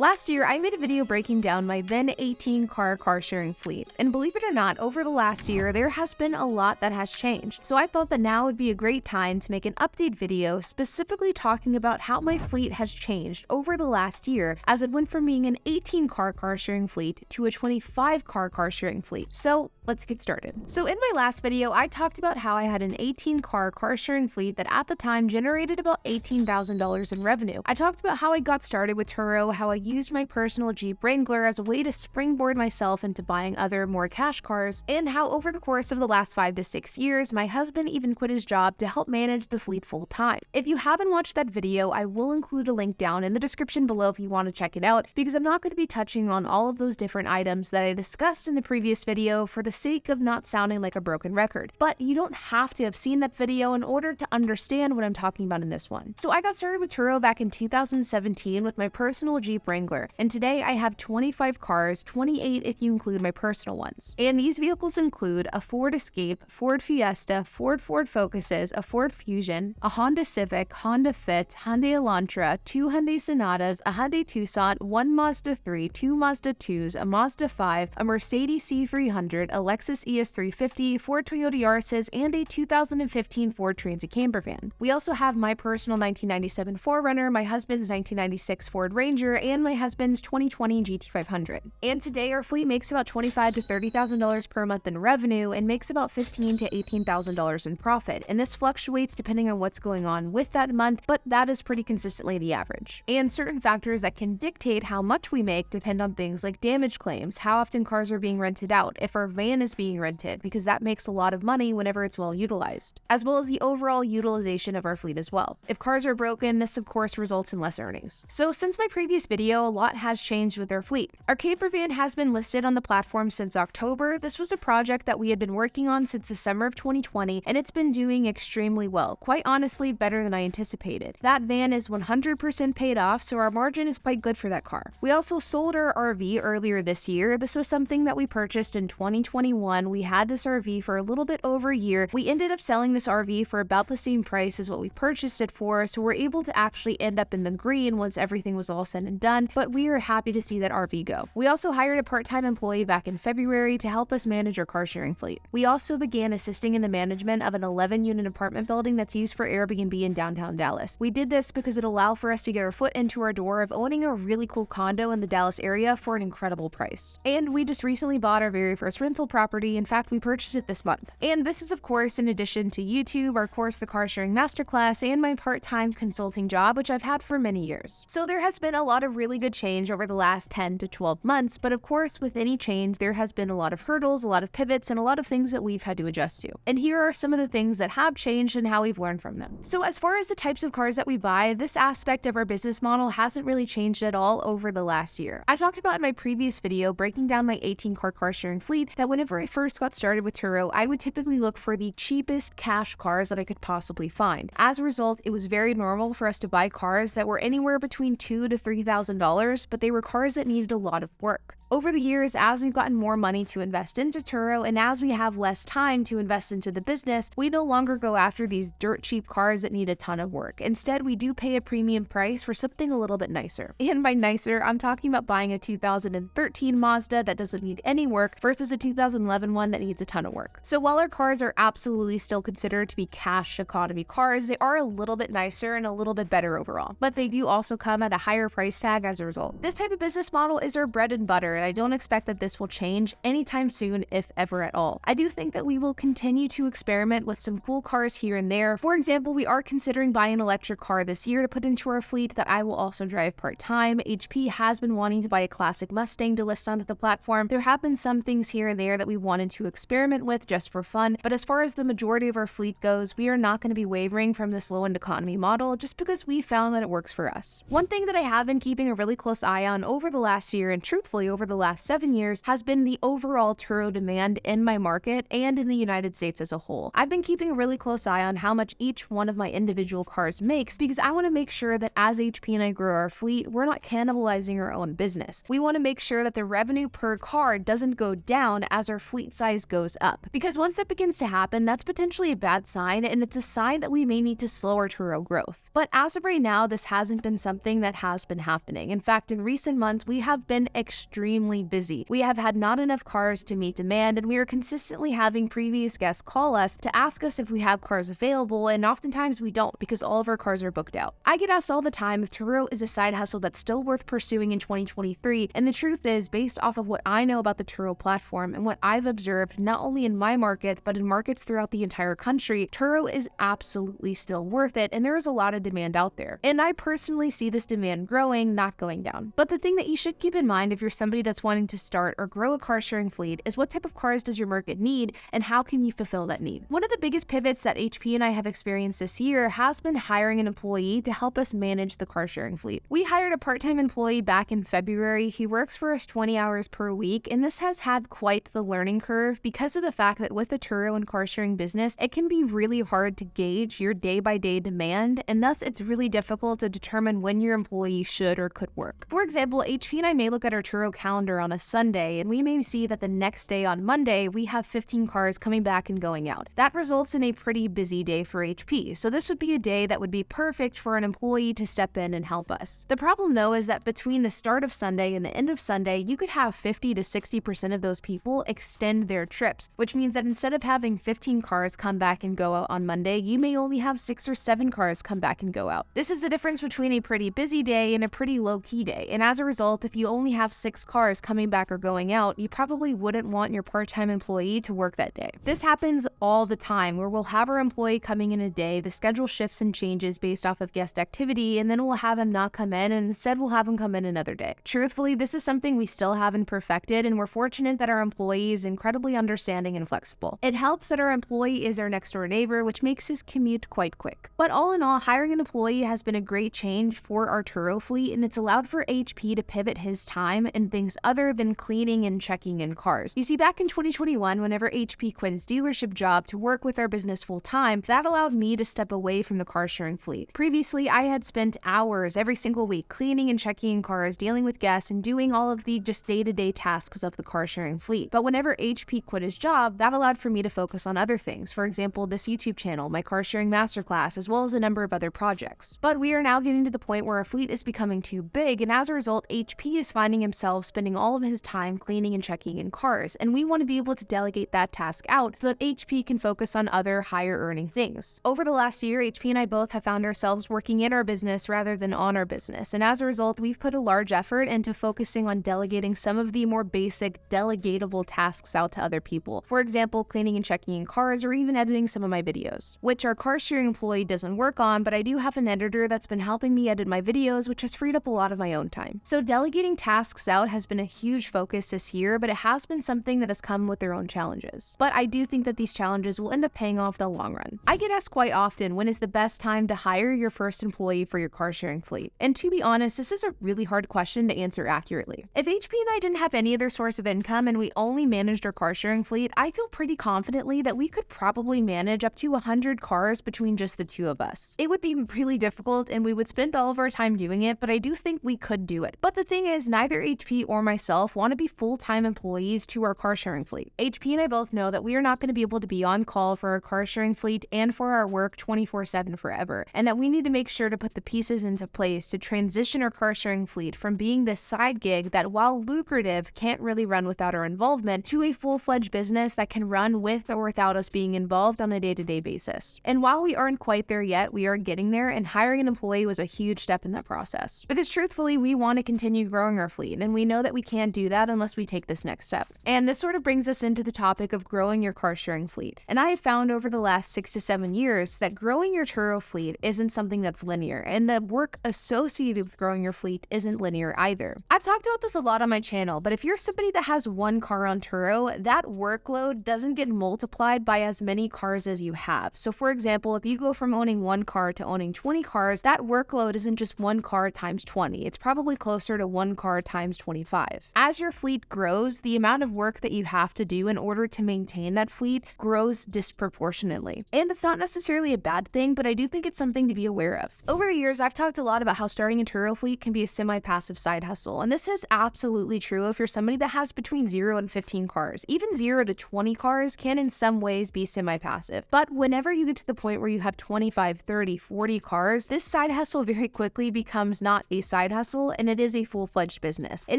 Last year, I made a video breaking down my then 18-car sharing fleet, and believe it or not, over the last year, there has been a lot that has changed. So I thought that now would be a great time to make an update video specifically talking about how my fleet has changed over the last year as it went from being an 18-car sharing fleet to a 25-car sharing fleet. So let's get started. So in my last video, I talked about how I had an 18-car sharing fleet that at the time generated about $18,000 in revenue. I talked about how I got started with Turo, how I used my personal Jeep Wrangler as a way to springboard myself into buying other, more cash cars, and how over the course of the last 5 to 6 years, my husband even quit his job to help manage the fleet full time. If you haven't watched that video, I will include a link down in the description below if you want to check it out, because I'm not going to be touching on all of those different items that I discussed in the previous video for the sake of not sounding like a broken record. But you don't have to have seen that video in order to understand what I'm talking about in this one. So I got started with Turo back in 2017 with my personal Jeep Wrangler, and today I have 25 cars, 28 if you include my personal ones. And these vehicles include a Ford Escape, Ford Fiesta, Ford Focuses, a Ford Fusion, a Honda Civic, Honda Fit, Hyundai Elantra, 2 Hyundai Sonatas, a Hyundai Tucson, 1 Mazda 3, 2 Mazda 2s, a Mazda 5, a Mercedes C300, a Lexus ES350, 4 Toyota Yaris's, and a 2015 Ford Transit camper van. We also have my personal 1997 4Runner, my husband's 1996 Ford Ranger, and my husband's 2020 GT500. And today our fleet makes about $25,000 to $30,000 per month in revenue and makes about $15,000 to $18,000 in profit. And this fluctuates depending on what's going on with that month, but that is pretty consistently the average. And certain factors that can dictate how much we make depend on things like damage claims, how often cars are being rented out, if our van is being rented, because that makes a lot of money whenever it's well utilized, as well as the overall utilization of our fleet as well. If cars are broken, this of course results in less earnings. So since my previous video, a lot has changed with our fleet. Our camper van has been listed on the platform since October. This was a project that we had been working on since December of 2020, and it's been doing extremely well. Quite honestly, better than I anticipated. That van is 100% paid off, so our margin is quite good for that car. We also sold our RV earlier this year. This was something that we purchased in 2021. We had this RV for a little bit over a year. We ended up selling this RV for about the same price as what we purchased it for, so we're able to actually end up in the green once everything was all said and done, but we are happy to see that RV go. We also hired a part-time employee back in February to help us manage our car sharing fleet. We also began assisting in the management of an 11-unit apartment building that's used for Airbnb in downtown Dallas. We did this because it allowed for us to get our foot into our door of owning a really cool condo in the Dallas area for an incredible price. And we just recently bought our very first rental property. In fact, we purchased it this month. And this is of course in addition to YouTube, our course, the Car Sharing Masterclass, and my part-time consulting job, which I've had for many years. So there has been a lot of really good change over the last 10 to 12 months, but of course with any change there has been a lot of hurdles, a lot of pivots, and a lot of things that we've had to adjust to. And here are some of the things that have changed and how we've learned from them. So as far as the types of cars that we buy, this aspect of our business model hasn't really changed at all over the last year. I talked about in my previous video breaking down my 18-car sharing fleet that whenever I first got started with Turo, I would typically look for the cheapest cash cars that I could possibly find. As a result, it was very normal for us to buy cars that were anywhere between $2,000 to $3,000, but they were cars that needed a lot of work. Over the years, as we've gotten more money to invest into Turo, and as we have less time to invest into the business, we no longer go after these dirt cheap cars that need a ton of work. Instead, we do pay a premium price for something a little bit nicer. And by nicer, I'm talking about buying a 2013 Mazda that doesn't need any work versus a 2011 one that needs a ton of work. So while our cars are absolutely still considered to be cash economy cars, they are a little bit nicer and a little bit better overall. But they do also come at a higher price tag as a result. This type of business model is our bread and butter, and I don't expect that this will change anytime soon, if ever at all. I do think that we will continue to experiment with some cool cars here and there. For example, we are considering buying an electric car this year to put into our fleet that I will also drive part-time. HP has been wanting to buy a classic Mustang to list onto the platform. There have been some things here and there that we wanted to experiment with just for fun, but as far as the majority of our fleet goes, we are not going to be wavering from this low-end economy model just because we found that it works for us. One thing that I have been keeping a really close eye on over the last year, and truthfully over the last 7 years has been the overall Turo demand in my market and in the United States as a whole. I've been keeping a really close eye on how much each one of my individual cars makes because I want to make sure that as HP and I grow our fleet, we're not cannibalizing our own business. We want to make sure that the revenue per car doesn't go down as our fleet size goes up. Because once that begins to happen, that's potentially a bad sign, and it's a sign that we may need to slow our Turo growth. But as of right now, this hasn't been something that has been happening. In fact, in recent months, we have been extremely busy. We have had not enough cars to meet demand, and we are consistently having previous guests call us to ask us if we have cars available, and oftentimes we don't because all of our cars are booked out. I get asked all the time if Turo is a side hustle that's still worth pursuing in 2023, and the truth is, based off of what I know about the Turo platform and what I've observed not only in my market, but in markets throughout the entire country, Turo is absolutely still worth it, and there is a lot of demand out there. And I personally see this demand growing, not going down. But the thing that you should keep in mind if you're somebody that's wanting to start or grow a car sharing fleet is what type of cars does your market need and how can you fulfill that need? One of the biggest pivots that HP and I have experienced this year has been hiring an employee to help us manage the car sharing fleet. We hired a part-time employee back in February. He works for us 20 hours per week, and this has had quite the learning curve because of the fact that with the Turo and car sharing business, it can be really hard to gauge your day-by-day demand, and thus it's really difficult to determine when your employee should or could work. For example, HP and I may look at our Turo calendar on a Sunday, and we may see that the next day on Monday, we have 15 cars coming back and going out. That results in a pretty busy day for HP, so this would be a day that would be perfect for an employee to step in and help us. The problem though is that between the start of Sunday and the end of Sunday, you could have 50 to 60% of those people extend their trips, which means that instead of having 15 cars come back and go out on Monday, you may only have 6 or 7 cars come back and go out. This is the difference between a pretty busy day and a pretty low-key day, and as a result, if you only have 6 cars coming back or going out, you probably wouldn't want your part-time employee to work that day. This happens all the time, where we'll have our employee coming in a day, the schedule shifts and changes based off of guest activity, and then we'll have him not come in, and instead we'll have him come in another day. Truthfully, this is something we still haven't perfected, and we're fortunate that our employee is incredibly understanding and flexible. It helps that our employee is our next door neighbor, which makes his commute quite quick. But all in all, hiring an employee has been a great change for our Turo fleet, and it's allowed for HP to pivot his time in things other than cleaning and checking in cars. You see, back in 2021, whenever HP quit his dealership job to work with our business full time, that allowed me to step away from the car sharing fleet. Previously, I had spent hours every single week cleaning and checking in cars, dealing with guests, and doing all of the just day-to-day tasks of the car sharing fleet. But whenever HP quit his job, that allowed for me to focus on other things. For example, this YouTube channel, my car sharing masterclass, as well as a number of other projects. But we are now getting to the point where our fleet is becoming too big, and as a result, HP is finding himself spending all of his time cleaning and checking in cars, and we want to be able to delegate that task out so that HP can focus on other higher earning things. Over the last year, HP and I both have found ourselves working in our business rather than on our business, and as a result, we've put a large effort into focusing on delegating some of the more basic delegatable tasks out to other people. For example, cleaning and checking in cars, or even editing some of my videos, which our car sharing employee doesn't work on, but I do have an editor that's been helping me edit my videos, which has freed up a lot of my own time. So delegating tasks out has been a huge focus this year, but it has been something that has come with their own challenges. But I do think that these challenges will end up paying off in the long run. I get asked quite often, when is the best time to hire your first employee for your car sharing fleet? And to be honest, this is a really hard question to answer accurately. If HP and I didn't have any other source of income and we only managed our car sharing fleet, I feel pretty confidently that we could probably manage up to 100 cars between just the two of us. It would be really difficult and we would spend all of our time doing it, but I do think we could do it. But the thing is, neither HP or myself want to be full-time employees to our car sharing fleet. HP and I both know that we are not going to be able to be on call for our car sharing fleet and for our work 24/7 forever, and that we need to make sure to put the pieces into place to transition our car sharing fleet from being this side gig that, while lucrative, can't really run without our involvement, to a full-fledged business that can run with or without us being involved on a day-to-day basis. And while we aren't quite there yet, we are getting there, and hiring an employee was a huge step in that process. Because truthfully, we want to continue growing our fleet, and we know that we can't do that unless we take this next step. And this sort of brings us into the topic of growing your car sharing fleet. And I have found over the last 6 to 7 years that growing your Turo fleet isn't something that's linear, and the work associated with growing your fleet isn't linear either. I've talked about this a lot on my channel, but if you're somebody that has one car on Turo, that workload doesn't get multiplied by as many cars as you have. So for example, if you go from owning one car to owning 20 cars, that workload isn't just one car times 20. It's probably closer to one car times 25. 5. As your fleet grows, the amount of work that you have to do in order to maintain that fleet grows disproportionately. And it's not necessarily a bad thing, but I do think it's something to be aware of. Over the years, I've talked a lot about how starting a Turo fleet can be a semi-passive side hustle, and this is absolutely true if you're somebody that has between 0 and 15 cars. Even 0 to 20 cars can in some ways be semi-passive. But whenever you get to the point where you have 25, 30, 40 cars, this side hustle very quickly becomes not a side hustle, and it is a full-fledged business. It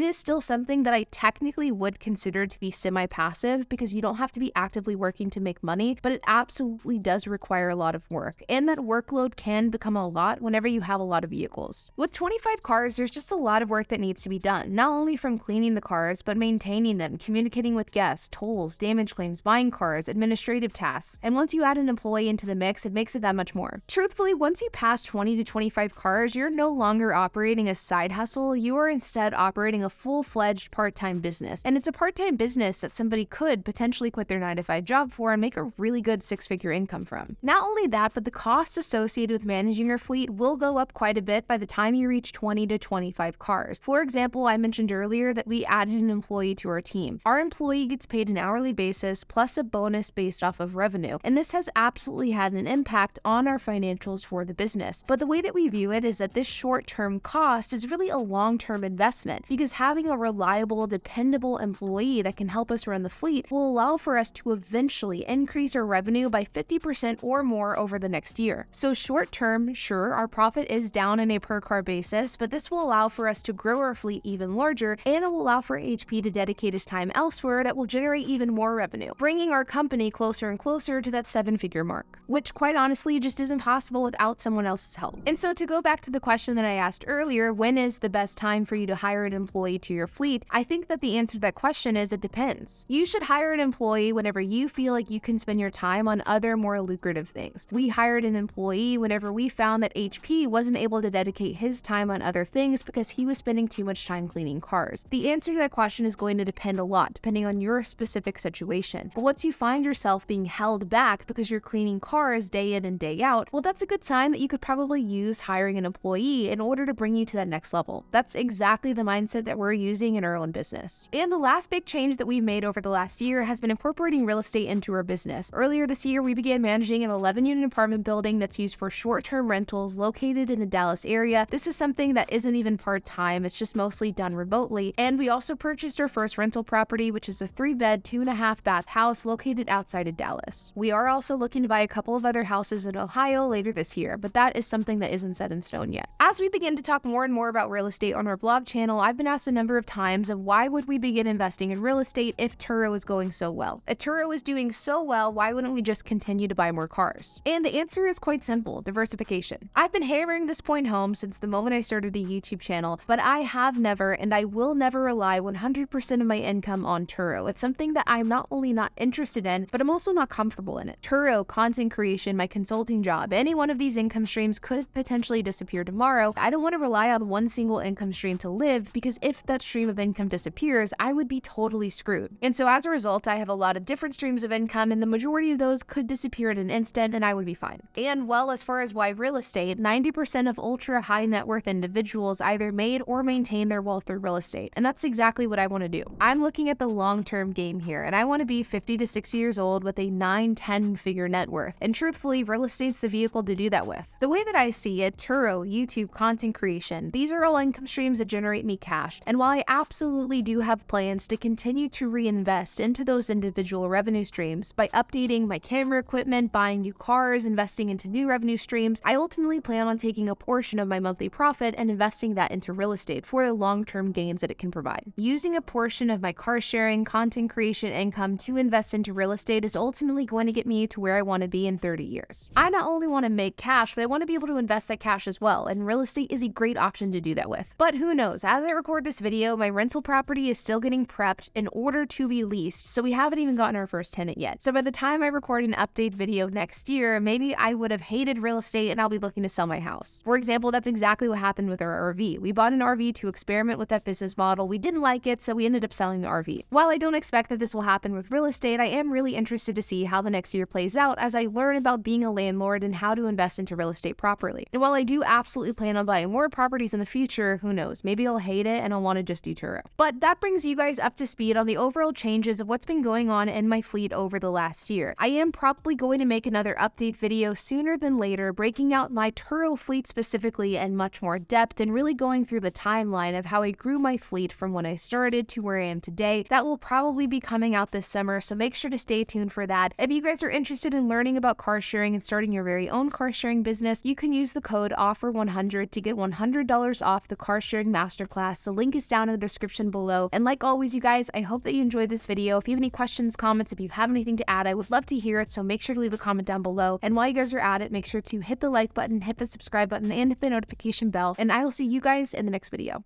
is still something that I technically would consider to be semi-passive because you don't have to be actively working to make money, but it absolutely does require a lot of work, and that workload can become a lot whenever you have a lot of vehicles. With 25 cars, there's just a lot of work that needs to be done, not only from cleaning the cars, but maintaining them, communicating with guests, tolls, damage claims, buying cars, administrative tasks, and once you add an employee into the mix, it makes it that much more. Truthfully, once you pass 20 to 25 cars, you're no longer operating a side hustle, you are instead operating a full-fledged part-time business, and it's a part-time business that somebody could potentially quit their 9-to-5 job for and make a really good six-figure income from. Not only that, but the cost associated with managing your fleet will go up quite a bit by the time you reach 20 to 25 cars. For example, I mentioned earlier that we added an employee to our team. Our employee gets paid an hourly basis plus a bonus based off of revenue, and this has absolutely had an impact on our financials for the business. But the way that we view it is that this short-term cost is really a long-term investment, because having a reliable, dependable employee that can help us run the fleet will allow for us to eventually increase our revenue by 50% or more over the next year. So short-term, sure, our profit is down on a per-car basis, but this will allow for us to grow our fleet even larger, and it will allow for HP to dedicate his time elsewhere that will generate even more revenue, bringing our company closer and closer to that 7-figure mark, which quite honestly just isn't possible without someone else's help. And so to go back to the question that I asked earlier, when is the best time for you to hire an employee to your fleet? I think that the answer to that question is it depends. You should hire an employee whenever you feel like you can spend your time on other more lucrative things. We hired an employee whenever we found that HP wasn't able to dedicate his time on other things because he was spending too much time cleaning cars. The answer to that question is going to depend a lot depending on your specific situation. But once you find yourself being held back because you're cleaning cars day in and day out, well, that's a good sign that you could probably use hiring an employee in order to bring you to that next level. That's exactly the mindset that we're using in our own business. And the last big change that we've made over the last year has been incorporating real estate into our business. Earlier this year, we began managing an 11-unit apartment building that's used for short-term rentals located in the Dallas area. This is something that isn't even part-time, it's just mostly done remotely. And we also purchased our first rental property, which is a 3-bed, 2.5-bath house located outside of Dallas. We are also looking to buy a couple of other houses in Ohio later this year, but that is something that isn't set in stone yet. As we begin to talk more and more about real estate on our vlog channel, I've been asked a number of times of why would we begin investing in real estate if Turo is going so well? If Turo is doing so well, why wouldn't we just continue to buy more cars? And the answer is quite simple: diversification. I've been hammering this point home since the moment I started the YouTube channel, but I have never and I will never rely 100% of my income on Turo. It's something that I'm not only not interested in, but I'm also not comfortable in it. Turo, content creation, my consulting job, any one of these income streams could potentially disappear tomorrow. I don't want to rely on one single income stream to live, because if that stream of income disappears, I would be totally screwed. And so as a result, I have a lot of different streams of income, and the majority of those could disappear in an instant and I would be fine. And well, as far as why real estate, 90% of ultra high net worth individuals either made or maintain their wealth through real estate. And that's exactly what I want to do. I'm looking at the long-term game here, and I want to be 50 to 60 years old with a 9-10 figure net worth. And truthfully, real estate's the vehicle to do that with. The way that I see it, Turo, YouTube, content creation, these are all income streams that generate me cash. And while I absolutely do have plans to continue to reinvest into those individual revenue streams by updating my camera equipment, buying new cars, investing into new revenue streams, I ultimately plan on taking a portion of my monthly profit and investing that into real estate for the long-term gains that it can provide. Using a portion of my car sharing, content creation income to invest into real estate is ultimately going to get me to where I want to be in 30 years. I not only want to make cash, but I want to be able to invest that cash as well, and real estate is a great option to do that with. But who knows, as I record this video, my rental property is still getting prepped in order to be leased, so we haven't even gotten our first tenant yet. So by the time I record an update video next year, maybe I would have hated real estate and I'll be looking to sell my house. For example, that's exactly what happened with our RV. We bought an RV to experiment with that business model. We didn't like it, so we ended up selling the RV. While I don't expect that this will happen with real estate, I am really interested to see how the next year plays out as I learn about being a landlord and how to invest into real estate properly. And while I do absolutely plan on buying more properties in the future, who knows, maybe I'll hate it and I'll want to just do Turo. But that brings you guys up to speed on the overall changes of what's been going on in my fleet over the last year. I am probably going to make another update video sooner than later, breaking out my Turo fleet specifically in much more depth and really going through the timeline of how I grew my fleet from when I started to where I am today. That will probably be coming out this summer, so make sure to stay tuned for that. If you guys are interested in learning about car sharing and starting your very own car sharing business, you can use the code OFFER100 to get $100 off the car sharing masterclass. The link is down in the description below. And like always, you guys, I hope that you enjoyed this video. If you have any questions, comments, if you have anything to add, I would love to hear it, so make sure to leave a comment down below. And while you guys are at it, make sure to hit the like button, hit the subscribe button, and hit the notification bell, and I will see you guys in the next video.